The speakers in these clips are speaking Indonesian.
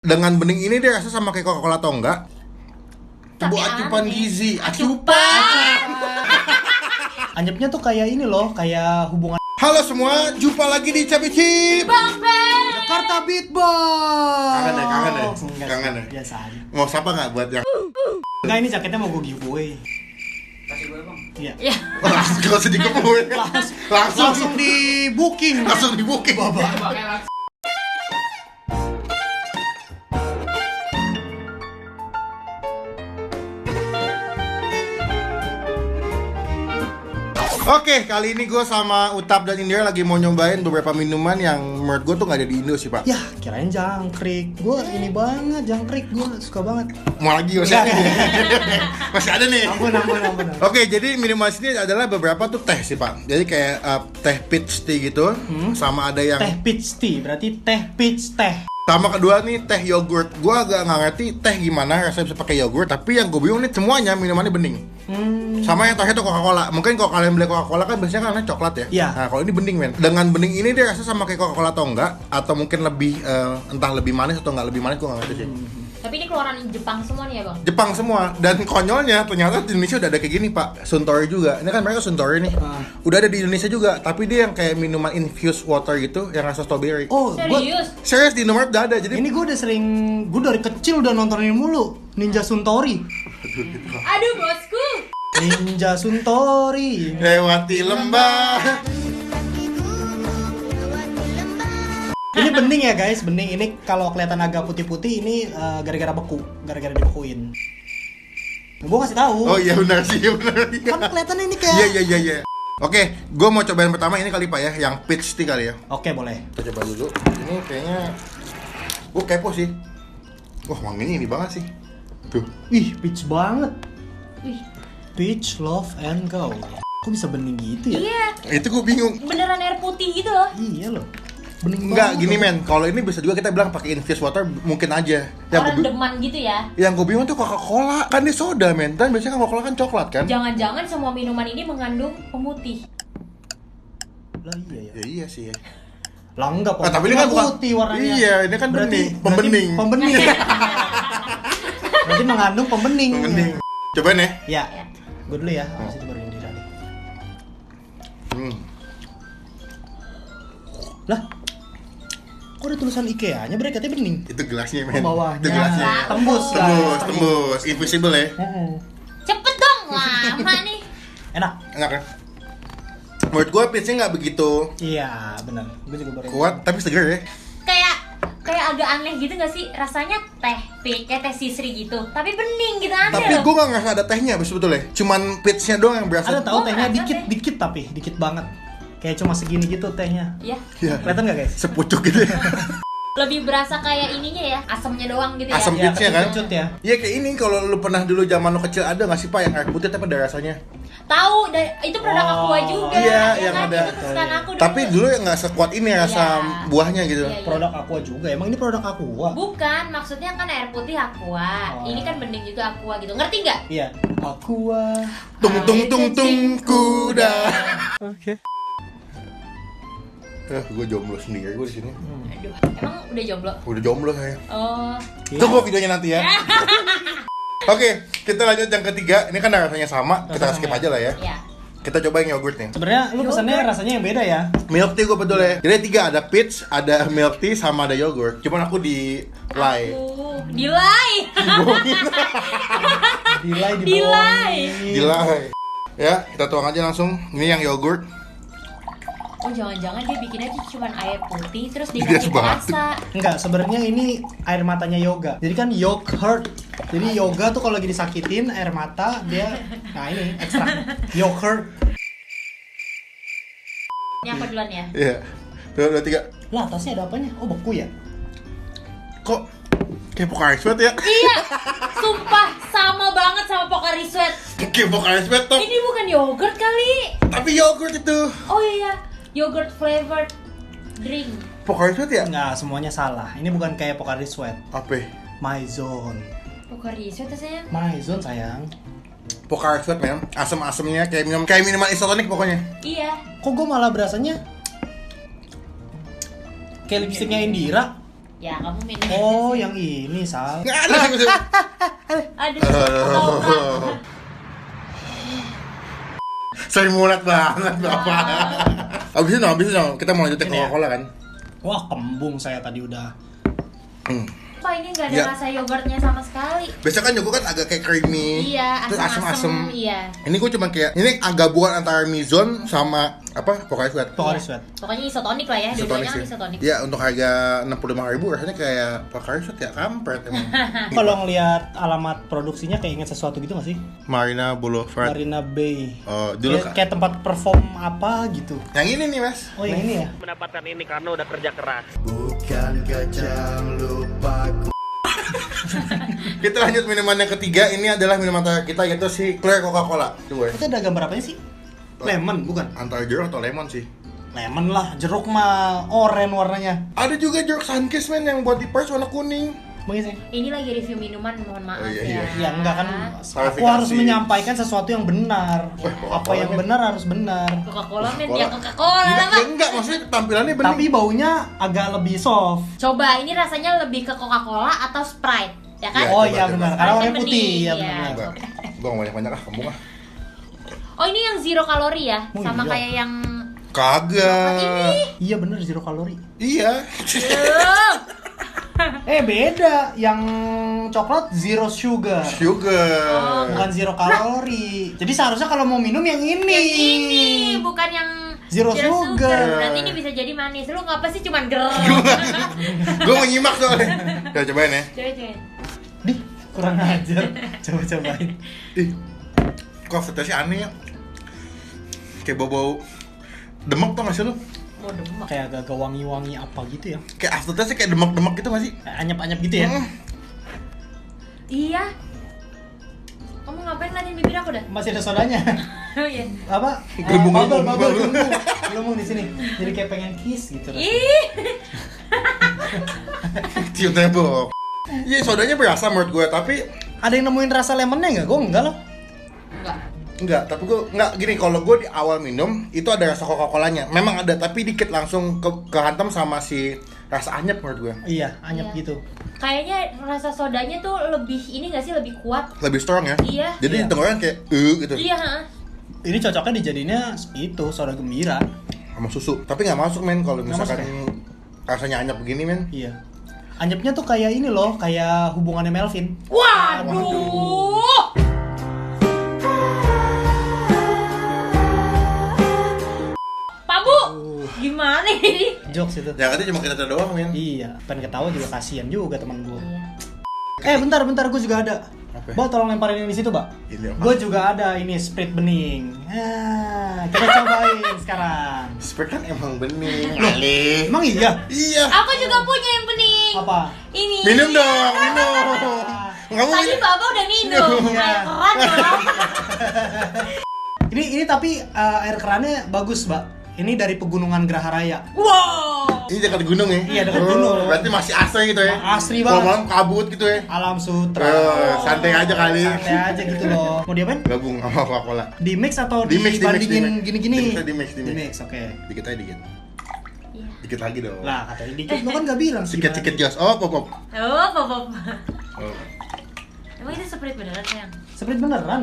Dengan bening ini dia rasa sama kayak Coca-Cola atau enggak? Tapi Bu acupan aneh. gizi, Anyepnya tuh kayak ini loh, kayak hubungan. Halo semua, jumpa lagi di Capicip. Bang Ben. Jakarta Beatbox. Kangen deh. Biasa aja. Mau siapa nggak buat yang? Enggak, ini jaketnya mau gue giveaway. Kasih gue bang. Iya. Ya. Langsung kalau sedikit gue. Langsung di booking. Langsung di booking. Pakai langsung. Oke, kali ini gue sama Utap dan Indira lagi mau nyobain beberapa minuman yang menurut gue tuh nggak ada di Indo sih, Pak. Ya, kirain jangkrik. Gue ini banget jangkrik, gue suka banget. Mau lagi masih ada. Masih ada nih. Ampun. Oke, jadi minuman sini adalah beberapa tuh teh sih, Pak. Jadi kayak teh peach tea gitu, sama ada yang Teh peach tea, berarti teh peach teh. sama kedua nih teh yogurt. Gua agak nggak ngerti teh gimana rasanya bisa pakai yogurt, tapi yang gue bingung nih semuanya minumannya bening. Sama yang terakhir tuh Coca-Cola. Mungkin kalau kalian beli Coca-Cola kan biasanya kan coklat ya. Iya. Nah, kalau ini bening, men. Dengan bening ini dia rasa sama kayak Coca-Cola atau enggak, atau mungkin lebih entah lebih manis atau enggak lebih manis, gua nggak ngerti sih. Tapi ini keluaran Jepang semua nih ya bang. Jepang semua, dan konyolnya ternyata di Indonesia udah ada kayak gini, Pak. Suntory juga. Ini kan mereka Suntory nih. Udah ada di Indonesia juga, tapi dia yang kayak minuman infused water gitu yang rasa strawberry. Oh, Serius? Serius di Indomaret udah ada. Jadi Ini gue udah sering, gue dari kecil udah nontonin mulu Ninja Suntory. Aduh bosku. Ninja Suntory. lewati lembah. Ini bening ya guys, bening. Ini kalau kelihatan agak putih-putih ini gara-gara beku, gara-gara dibekuin. Gue kasih tahu. Oh iya benar sih, benar. Kan kelihatannya ini kayak. Iya. Oke, gue mau cobain pertama ini kali, Pak ya, yang peach tea kali ya. Oke, boleh. Kita coba dulu. Ini kayaknya gue kepo sih. Wah, wanginya ini banget sih. Tuh. Ih, peach banget. Wih. Peach, love, and go. Kok bisa bening gitu ya? Iya. Itu gue bingung. Beneran air putih gitu loh. Iya loh. Bening Enggak, banget gini loh. men. Kalau ini bisa juga kita bilang pakai infused water mungkin aja. Orang deman gitu ya. Yang gue bingung tuh Coca-Cola, kan dia soda men. Dan biasanya kan Coca-Cola kan coklat kan? Jangan-jangan semua minuman ini mengandung pemutih. Lah iya ya. Ya iya sih ya. Lah enggak, Tapi ini kan bukan putih warnanya. Iya, ini kan bening, pembening. Pembening. Berarti mengandung pembening. Pembening. Cobain ya. Ya. Ya. Gue dulu ya, habis itu baru Indira deh. Lah, kok ada tulisan IKEA-nya berarti bening? Itu gelasnya men. Oh, bawahnya. Itu gelasnya. Tembus, guys. Tembus. Invisible ya. Cepet dong, lama nih. Enak. Enak kan? Menurut gue peachnya nggak begitu Iya, benar. Gue juga baru. kuat, tapi seger ya. Kayak agak aneh gitu gak sih? Rasanya teh peach, kayak teh sisri gitu. Tapi bening gitu, aneh Tapi loh. gue nggak ngerasa ada tehnya sebetulnya. Cuman peachnya doang yang berasa. Ada tahu Gua tehnya ngerasa dikit tapi dikit banget. Kayak cuma segini gitu tehnya. Iya. Iya. Kelihatan nggak guys? Sepucuk gitu ya. Lebih berasa kayak ininya ya, asamnya doang gitu ya. Asam Ya, peachnya kan? kecut ya. Iya kayak ini kalau lu pernah dulu zaman lu kecil ada nggak sih Pak yang air putih tapi ada rasanya? Tahu, itu produk Oh, Aqua juga. iya, ya yang kan? ada. Itu kesukaan aku dulu. Tapi dulu yang nggak sekuat ini rasa Iya. buahnya gitu. Iya. Produk Aqua juga. Emang ini produk Aqua? Bukan, maksudnya kan air putih Aqua. Oh. Ini kan bening juga Aqua gitu. Ngerti nggak? Iya. Aqua. Tung kuda. Oke. Gue jomblo sendiri gue di sini. Aduh, emang udah jomblo? Udah jomblo saya. Oh. Tunggu videonya nanti ya. Oke, kita lanjut yang ketiga. Ini kan rasanya sama, kita Rasanya skip sama aja lah ya. Ya. Kita coba yang yogurt nih. Sebenarnya lu pesannya rasanya yang beda ya. Milk tea gue betul ya. Jadi ada 3, ada peach, ada milk tea, sama ada yogurt. Cuman aku di lay. Delay. Delay di Delay. Gila. Ya, kita tuang aja langsung. Ini yang yogurt. Oh, jangan-jangan dia bikinnya tuh cuma air putih terus Dia dikasih batu. rasa. Enggak, sebenarnya ini air matanya yoga. Jadi kan yogurt. Jadi yoga tuh kalau lagi disakitin air mata dia, nah ini ekstrak yogurt. Ini apa duluan ya? Iya. 2, 3. Lah atasnya ada apanya? Oh beku ya? Kok kayak Pocari Sweat ya? Iya, sumpah sama banget sama Pocari Sweat. Kayak Pocari Sweat top. Ini bukan yogurt kali. Tapi yogurt itu. Oh iya, yogurt flavored drink. Pocari Sweat ya? Enggak, semuanya salah. Ini bukan kayak Pocari Sweat. Apa? Maison. Pocari Sweat sayang. Maison sayang. Pocari Sweat memang asam-asamnya kayak minuman isotonik pokoknya. Iya. Kok gue malah berasanya kayak lipstiknya Indira? Ya kamu minum. Oh, yang ini, Sal. Nggak ada sih. Aduh, ketahuan. Saya mulat banget Bapak. Abis itu kita mau lanjutin Ini ya? Coca-Cola kan? Wah, kembung saya tadi udah. Kok ini nggak ada Ya. rasa yogurtnya sama sekali? Biasanya kan yogurt kan agak kayak creamy, Iya, terus asem-asem. Iya. Ini gue cuma kayak, ini agak bukan antara Mizone sama apa? Pocari Sweat. Pocari Iya. Sweat. Pokoknya isotonik lah ya, dua-duanya kan isotonik. Ya untuk harga 65.000 rasanya kayak Pocari Sweat ya, kampret emang. Kalau ngelihat alamat produksinya kayak inget sesuatu gitu nggak sih? Marina Boulevard. Marina Bay. Oh, dulu Kayak tempat perform apa gitu. yang ini nih Mas. Oh, yang ini ya? Mendapatkan ini karena udah kerja keras. Bukan kacang lupaku. Kita lanjut minuman yang ketiga. Ini adalah minuman terakhir kita yaitu si Clear Coca-Cola. Coba ya. Itu ada gambar apanya sih? Lemon, bukan? Antara jeruk atau lemon sih. Lemon lah, jeruk mah oranye warnanya. Ada juga jeruk Sunkist men yang buat di pers warna kuning. Begitu sih. Ini lagi review minuman, mohon maaf Oh, iya, ya. iya. Ya enggak kan, Klarifikasi. aku harus menyampaikan sesuatu yang benar. Coca-Cola Apa yang men. benar harus benar. Coca-Cola men, Coca-Cola. ya Coca-Cola Enggak, lah, ya Pak. enggak, maksudnya tampilannya bening. Tapi baunya agak lebih soft. Coba, ini rasanya lebih ke Coca-Cola atau Sprite, ya kan? Iya. Oh coba, iya coba. benar, karena Sprite warnanya bening, putih ya iya. benar. Enggak. Gua nggak banyak-banyak ah, kamu ah. Oh, ini yang zero kalori ya? Oh, Sama iya. kayak yang Kagak. Iya benar, zero kalori. Iya. Beda, yang coklat zero sugar. Sugar. Bukan zero kalori. Jadi seharusnya kalau mau minum yang ini. yang ini, bukan yang Zero sugar. Berarti ini bisa jadi manis. Lu ngapa sih cuman gereng? Gue mau nyimak soalnya. Coba cobain ya. Coba. Dih, kurang ajar. Coba-cobain. Ih, kok aftertaste aneh ya? Kayak bau-bau demek tau gak sih lu? Mau demek. Kayak agak wangi-wangi apa gitu ya. Kayak aftertaste kayak demek-demek gitu gak sih? Kayak anyap-anyap gitu ya. Iya. Kamu ngapain ngeliatin bibir aku dah? Masih ada sodanya. Oh iya. Apa? Gelembung, Bubble, gelembung, bubble, gelembung. gelembung di sini. Jadi kayak pengen kiss gitu. Ih. Cium tembok. Iya, sodanya berasa menurut gue, tapi Ada yang nemuin rasa lemonnya nggak? Gue enggak loh. Enggak. enggak, tapi gue enggak gini, kalau gue di awal minum itu ada rasa Coca-Colanya. Memang ada, tapi dikit langsung kehantam sama si rasa anyep menurut gue. Iya, anyap Iya. gitu. Kayaknya rasa sodanya tuh lebih ini nggak sih, lebih kuat. Lebih strong ya. Iya. Jadi Iya. di tenggorokan kayak gitu. Iya, ha. Ini cocoknya dijadinya itu soda gembira. Sama susu. Tapi nggak masuk men kalau Nggak misalkan rasanya anyep begini men. Iya. Anyapnya tuh kayak ini loh, kayak hubungannya Melvin. Waduh. Pak Bu, gimana ini? Jokes itu. Ya katanya cuma kita doang men. Iya, pengen ketawa juga kasihan juga teman gue. Iya. Bentar, gue juga ada. Apa? Mbak, tolong lemparin ini di situ, Mbak. Ini apa? Gue juga ada ini Sprite bening. Kita cobain sekarang. Sprite kan emang bening. Ale. Emang iya? Iya. Aku juga punya yang bening. Apa? Ini. Minum dong, minum. Kamu Tadi minum. Bapak udah minum. Iya. Air keran dong. Ini tapi air kerannya bagus, Mbak. Ini dari Pegunungan Geraha Raya. Wow. Ini dekat gunung ya? Iya, dekat gunung. Berarti masih asri gitu ya? Asri Kalau banget. malam kabut gitu ya? Alam Sutra. Santai aja kali. Santai aja gitu loh. Mau diapain? Gabung sama Coca-Cola. Di mix atau Di mix, dibandingin gini-gini? Di mix. Di mix, oke. Dikit aja dikit. Iya. Dikit lagi dong. Lah, katanya dikit, lo kan gak bilang sih. Sikit-sikit jos. Oh, pop. Oh, Bapak. Oh. Emang itu Sprite beneran, sayang? Sprite beneran?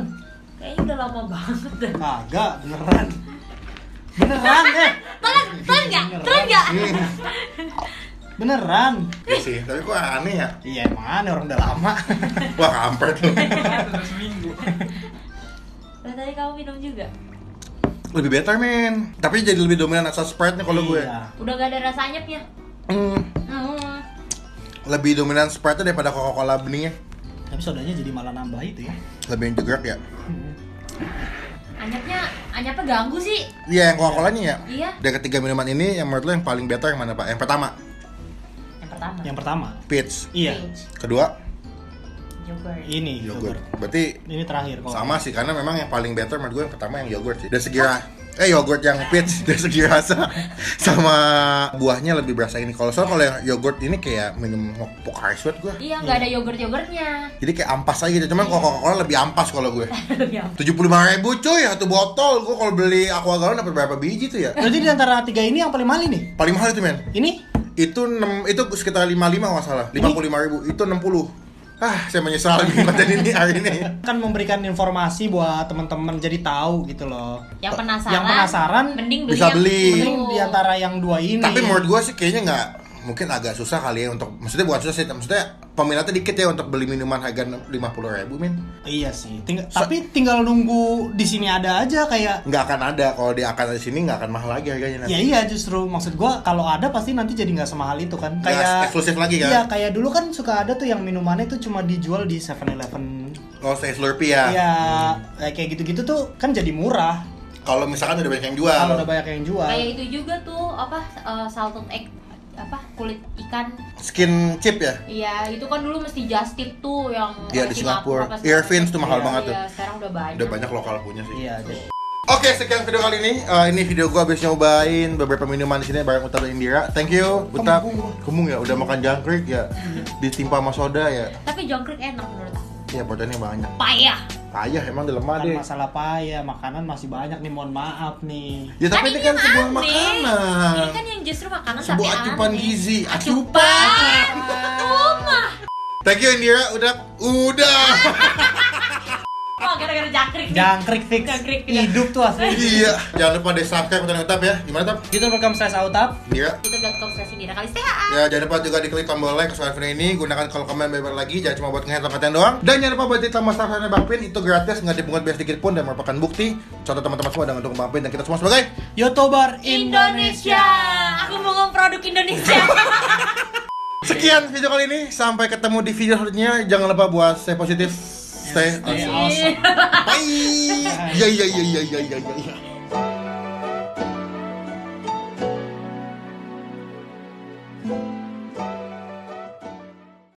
Kayaknya udah lama banget dah. Kagak, beneran. Beneran, Telan nggak? Beneran. Iya sih, tapi kok aneh ya? Iya, emang aneh, orang udah lama. Wah, kampret lu. Lah tadi kamu minum juga? Lebih better, men. Tapi jadi lebih dominan rasa Sprite nih kalau gue. Iya. Udah gak ada rasa anyepnya. Hmm, Hmm. lebih dominan Sprite daripada Coca-Cola beningnya. Tapi sodanya jadi malah nambah itu ya. Lebih jegrek ya. Anyepnya ganggu sih. Iya, yang Coca-Colanya ya. Iya. Dari ketiga minuman ini, yang menurut lo yang paling better yang mana, Pak? Yang pertama, Yang pertama. Yang pertama. peach. Iya. Peach. Kedua, Yogurt. Ini yogurt. yogurt. Berarti Ini terakhir kok. sama sih, karena memang yang paling better menurut gue yang pertama yang yogurt sih. Dari segi yogurt yang peach dari segi rasa sama buahnya lebih berasa ini. Kalau soal yang yogurt ini kayak minum Pocari Sweat gue. Iya, nggak ada yogurt-yogurtnya. Jadi kayak ampas aja gitu. Cuman kalau Coca-Cola lebih ampas kalau gue. Lebih apa? 75.000 cuy satu botol. Gue kalau beli Aqua Galon dapat berapa biji tuh ya? Berarti di antara tiga ini yang paling mahal nih. Paling mahal itu men. Ini itu sekitar 55 nggak salah, 55.000 itu 60. Saya menyesal nih konten ini hari ini. Kan memberikan informasi buat teman-teman jadi tahu gitu loh. Yang penasaran, Yang penasaran mending beli bisa yang beli. itu. Mending di antara yang dua ini. Tapi menurut gua sih kayaknya nggak, mungkin agak susah kali ya untuk, maksudnya bukan susah sih, maksudnya peminatnya dikit ya untuk beli minuman harga 50.000 min. Iya sih. Tapi tinggal nunggu di sini ada aja kayak. Nggak akan ada, kalau dia akan di sini nggak akan mahal lagi harganya nanti. Ya iya, justru maksud gua kalau ada pasti nanti jadi nggak semahal itu kan. Nggak Kayak eksklusif lagi kan? Iya, kayak dulu kan suka ada tuh yang minumannya tuh cuma dijual di 7-Eleven. Oh, saya Slurpee ya. Iya, kayak gitu-gitu tuh kan jadi murah. Kalau misalkan udah banyak yang jual. Kalau udah banyak yang jual. Kayak itu juga tuh salted egg, kulit ikan. Skin chip ya? Iya, itu kan dulu mesti just tip tuh yang Iya, di Singapura. Irvins tuh mahal banget tuh. Iya, sekarang udah banyak. Udah banyak lokal punya sih. Iya, jadi Oke, sekian video kali ini. Ini video gua habis nyobain beberapa minuman di sini bareng Uta dan Indira. Thank you, Uta. Kemung ya, udah makan jangkrik ya. Ditimpa sama soda ya. Tapi jangkrik enak menurut aku. Iya, proteinnya banyak. Payah. Payah emang udah lemah bukan deh. masalah payah, makanan masih banyak nih, mohon maaf nih. Ya tapi ini kan yang sebuah aneh. makanan. Ini kan yang justru makanan Sebuah tapi acupan aneh. gizi. Acupan. Rumah. Thank you Indira, udah. Oh, gara-gara jangkrik nih. Jangkrik fix. Jangkrik, Hidup tuh asli. Iya, jangan lupa di subscribe dan Utap ya. Gimana Tap? youtube.com/autap. Indira. youtube.com/indira Kalistea. Ya, jangan lupa juga diklik tombol like ke video ini. Gunakan kalau komen beber lagi, jangan cuma buat ngehead konten doang. Dan jangan lupa buat di tombol subscribe Bang Pin, itu gratis, nggak dipungut biaya sedikit pun dan merupakan bukti contoh teman-teman semua dengan dukung Bang Pin dan kita semua sebagai YouTuber Indonesia. Aku mau ngomong produk Indonesia. sekian video kali ini. Sampai ketemu di video selanjutnya. Jangan lupa buat stay positif, stay awesome. Bye. Ya.